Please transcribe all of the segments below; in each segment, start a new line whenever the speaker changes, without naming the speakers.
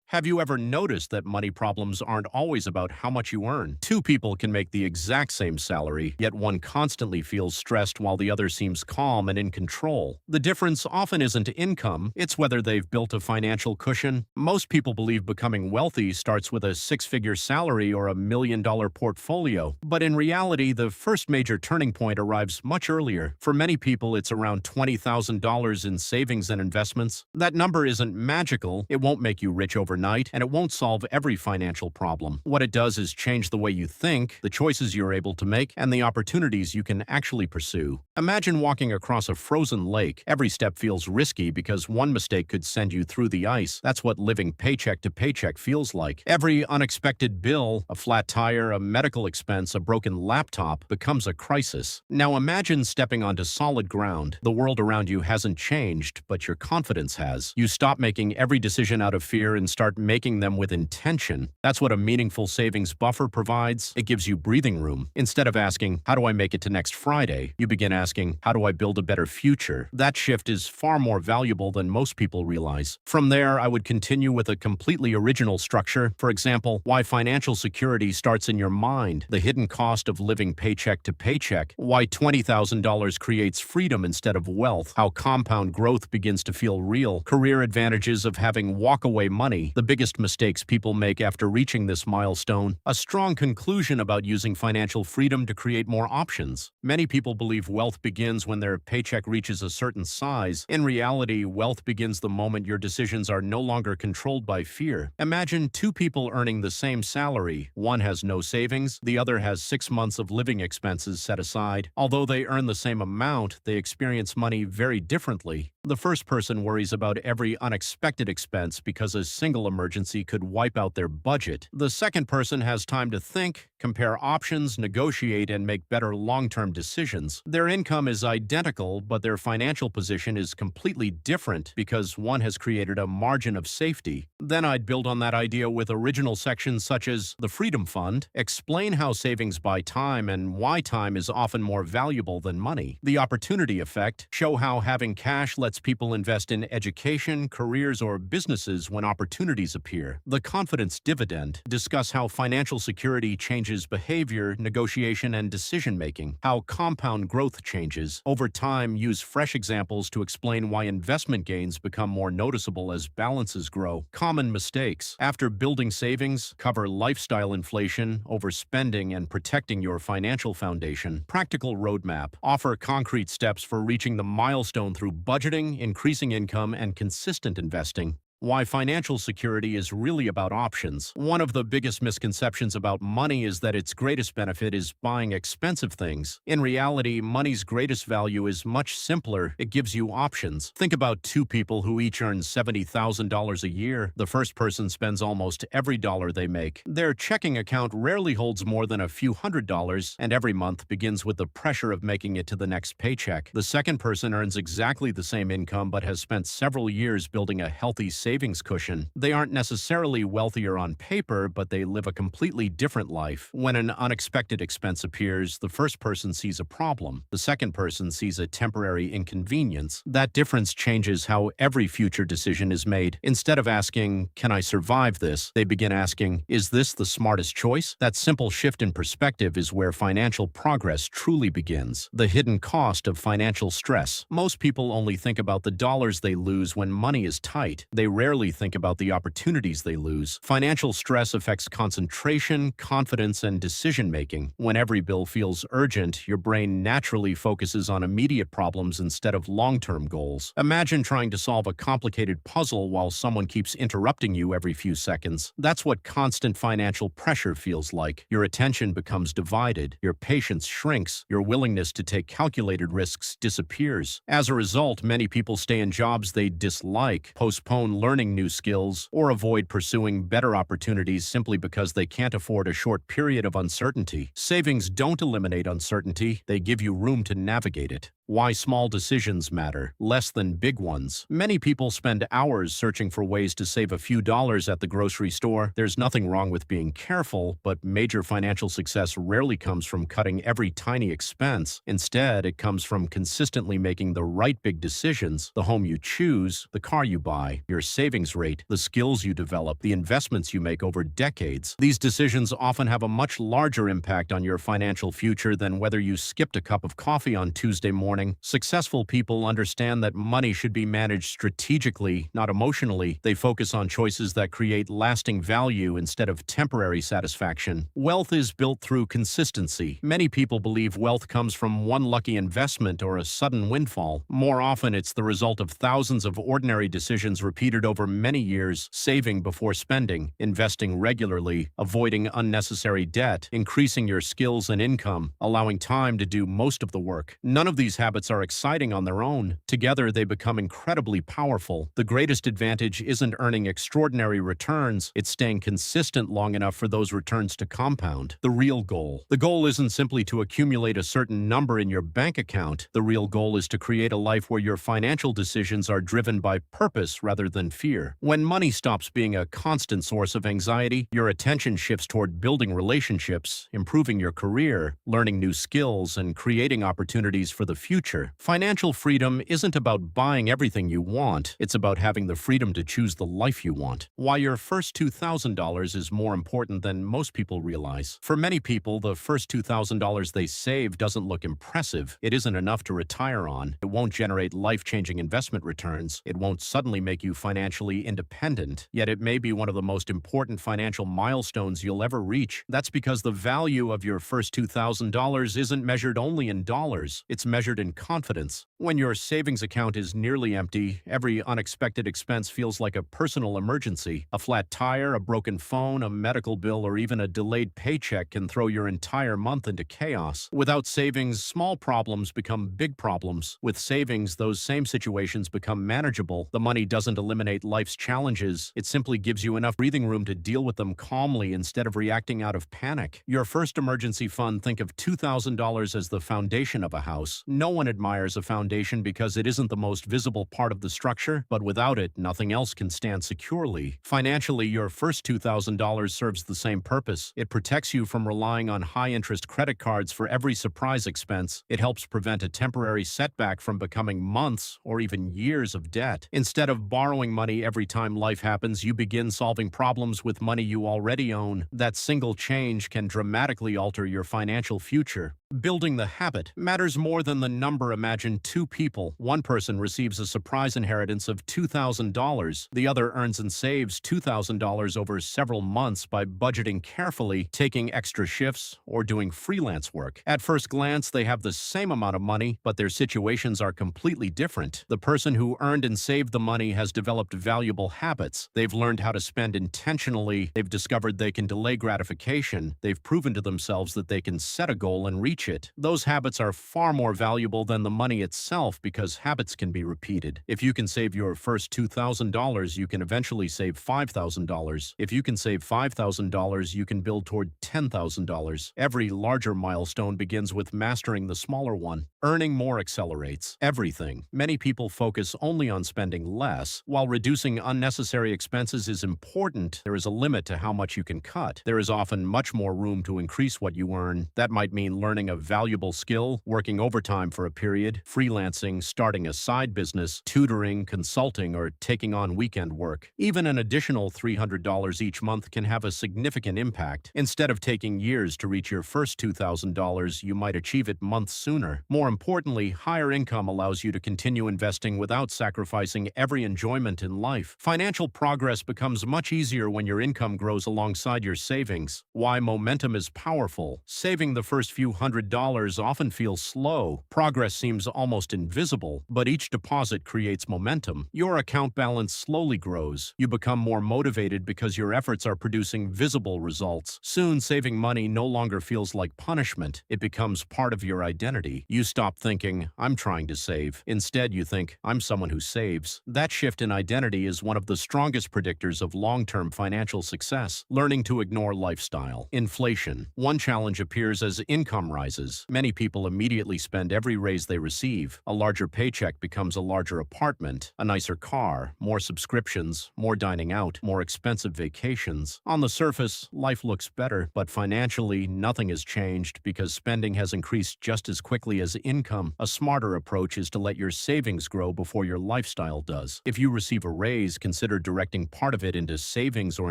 Have you ever noticed that money problems aren't always about how much you earn? Two people can make the exact same salary, yet one constantly feels stressed while the other seems calm and in control. The difference often isn't income, it's whether they've built a financial cushion. Most people believe becoming wealthy starts with a six-figure salary or $1 million portfolio. But in reality, the first major turning point arrives much earlier. For many people, it's around $20,000 in savings and investments. That number isn't magical, it won't make you rich overnight, and it won't solve every financial problem. What it does is change the way you think, the choices you're able to make, and the opportunities you can actually pursue. Imagine walking across a frozen lake. Every step feels risky because one mistake could send you through the ice. That's what living paycheck to paycheck feels like. Every unexpected bill, a flat tire, a medical expense, a broken laptop, becomes a crisis. Now imagine stepping onto solid ground. The world around you hasn't changed, but your confidence has. You stop making every decision out of fear and start making them with intention. That's what a meaningful savings buffer provides. It gives you breathing room. Instead of asking, how do I make it to next Friday? You begin asking, how do I build a better future? That shift is far more valuable than most people realize. From there, I would continue with a completely original structure. For example, why financial security starts in your mind, the hidden cost of living paycheck to paycheck, why $20,000 creates freedom instead of wealth, how compound growth begins to feel real, career advantages of having walk-away money, the biggest mistakes people make after reaching this milestone, a strong conclusion about using financial freedom to create more options. Many people believe wealth begins when their paycheck reaches a certain size. In reality, wealth begins the moment your decisions are no longer controlled by fear. Imagine two people earning the same salary. One has no savings, the other has 6 months of living expenses set aside. Although they earn the same amount, they experience money very differently. The first person worries about every unexpected expense because a single emergency could wipe out their budget. The second person has time to think, compare options, negotiate, and make better long-term decisions. Their income is identical, but their financial position is completely different because one has created a margin of safety. Then I'd build on that idea with original sections such as the Freedom Fund, explain how savings buy time and why time is often more valuable than money. The Opportunity Effect, show how having cash lets people invest in education, careers, or businesses when opportunities appear. The Confidence Dividend, discuss how financial security changes behavior, negotiation, and decision-making, how compound growth changes. Over time, use fresh examples to explain why investment gains become more noticeable as balances grow. Common mistakes. After building savings, cover lifestyle inflation, overspending, and protecting your financial foundation. Practical roadmap. Offer concrete steps for reaching the milestone through budgeting, increasing income, and consistent investing. Why financial security is really about options. One of the biggest misconceptions about money is that its greatest benefit is buying expensive things. In reality, money's greatest value is much simpler. It gives you options. Think about two people who each earn $70,000 a year. The first person spends almost every dollar they make. Their checking account rarely holds more than a few $100s, and every month begins with the pressure of making it to the next paycheck. The second person earns exactly the same income but has spent several years building a healthy savings cushion. They aren't necessarily wealthier on paper, but they live a completely different life. When an unexpected expense appears, the first person sees a problem. The second person sees a temporary inconvenience. That difference changes how every future decision is made. Instead of asking, can I survive this? They begin asking, is this the smartest choice? That simple shift in perspective is where financial progress truly begins. The hidden cost of financial stress. Most people only think about the dollars they lose when money is tight. They rarely think about the opportunities they lose. Financial stress affects concentration, confidence, and decision-making. When every bill feels urgent, your brain naturally focuses on immediate problems instead of long-term goals. Imagine trying to solve a complicated puzzle while someone keeps interrupting you every few seconds. That's what constant financial pressure feels like. Your attention becomes divided, your patience shrinks, your willingness to take calculated risks disappears. As a result, many people stay in jobs they dislike, postpone learning new skills, or avoid pursuing better opportunities simply because they can't afford a short period of uncertainty. Savings don't eliminate uncertainty, they give you room to navigate it. Why small decisions matter, less than big ones. Many people spend hours searching for ways to save a few dollars at the grocery store. There's nothing wrong with being careful, but major financial success rarely comes from cutting every tiny expense. Instead, it comes from consistently making the right big decisions: the home you choose, the car you buy, your savings rate, the skills you develop, the investments you make over decades. These decisions often have a much larger impact on your financial future than whether you skipped a cup of coffee on Tuesday morning. Successful people understand that money should be managed strategically, not emotionally. They focus on choices that create lasting value instead of temporary satisfaction. Wealth is built through consistency. Many people believe wealth comes from one lucky investment or a sudden windfall. More often, it's the result of thousands of ordinary decisions repeated over many years: saving before spending, investing regularly, avoiding unnecessary debt, increasing your skills and income, allowing time to do most of the work. None of these habits are exciting on their own. Together, they become incredibly powerful. The greatest advantage isn't earning extraordinary returns, it's staying consistent long enough for those returns to compound. The real goal. The goal isn't simply to accumulate a certain number in your bank account. The real goal is to create a life where your financial decisions are driven by purpose rather than fear. When money stops being a constant source of anxiety, your attention shifts toward building relationships, improving your career, learning new skills, and creating opportunities for the future. Financial freedom isn't about buying everything you want, it's about having the freedom to choose the life you want. Why your first $2,000 is more important than most people realize. For many people, the first $2,000 they save doesn't look impressive. It isn't enough to retire on. It won't generate life-changing investment returns. It won't suddenly make you financially independent. Yet it may be one of the most important financial milestones you'll ever reach. That's because the value of your first $2,000 isn't measured only in dollars. It's measured in confidence. When your savings account is nearly empty, every unexpected expense feels like a personal emergency. A flat tire, a broken phone, a medical bill, or even a delayed paycheck can throw your entire month into chaos. Without savings, small problems become big problems. With savings, those same situations become manageable. The money doesn't eliminate life's challenges. It simply gives you enough breathing room to deal with them calmly instead of reacting out of panic. Your first emergency fund, think of $2,000 as the foundation of a house. No one admires a foundation because it isn't the most visible part of the structure, but without it, nothing else can stand securely. Financially, your first $2,000 serves the same purpose. It protects you from relying on high-interest credit cards for every surprise expense. It helps prevent a temporary setback from becoming months or even years of debt. Instead of borrowing money every time life happens, you begin solving problems with money you already own. That single change can dramatically alter your financial future. Building the habit matters more than the number. Imagine two people. One person receives a surprise inheritance of $2,000. The other earns and saves $2,000 over several months by budgeting carefully, taking extra shifts, or doing freelance work. At first glance, they have the same amount of money, but their situations are completely different. The person who earned and saved the money has developed valuable habits. They've learned how to spend intentionally. They've discovered they can delay gratification. They've proven to themselves that they can set a goal and reach it. Those habits are far more valuable than the money itself because habits can be repeated. If you can save your first $2,000, you can eventually save $5,000. If you can save $5,000, you can build toward $10,000. Every larger milestone begins with mastering the smaller one. Earning more accelerates everything. Many people focus only on spending less. While reducing unnecessary expenses is important, there is a limit to how much you can cut. There is often much more room to increase what you earn. That might mean learning a valuable skill, working overtime for a period, freelancing, starting a side business, tutoring, consulting, or taking on weekend work. Even an additional $300 each month can have a significant impact. Instead of taking years to reach your first $2,000, you might achieve it months sooner. More importantly, higher income allows you to continue investing without sacrificing every enjoyment in life. Financial progress becomes much easier when your income grows alongside your savings. Why momentum is powerful. Saving the first few $100 often feels slow. Progress seems almost invisible, but each deposit creates momentum. Your account balance slowly grows. You become more motivated because your efforts are producing visible results. Soon, saving money no longer feels like punishment. It becomes part of your identity. You stop thinking, "I'm trying to save." Instead, you think, "I'm someone who saves." That shift in identity is one of the strongest predictors of long-term financial success. Learning to ignore lifestyle. Inflation. One challenge appears as income rises. rises. Many people immediately spend every raise they receive. A larger paycheck becomes a larger apartment, a nicer car, more subscriptions, more dining out, more expensive vacations. On the surface, life looks better, but financially, nothing has changed because spending has increased just as quickly as income. A smarter approach is to let your savings grow before your lifestyle does. If you receive a raise, consider directing part of it into savings or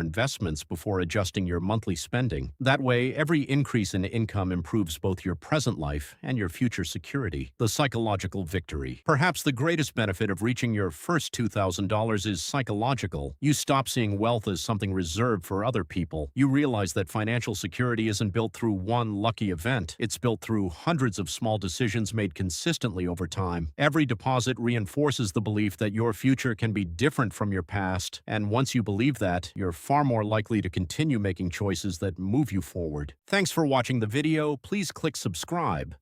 investments before adjusting your monthly spending. That way, every increase in income improves both your present life and your future security. The psychological victory. Perhaps the greatest benefit of reaching your first $2,000 is psychological. You stop seeing wealth as something reserved for other people. You realize that financial security isn't built through one lucky event. It's built through hundreds of small decisions made consistently over time. Every deposit reinforces the belief that your future can be different from your past, and once you believe that, you're far more likely to continue making choices that move you forward. Thanks for watching the video. Please click subscribe.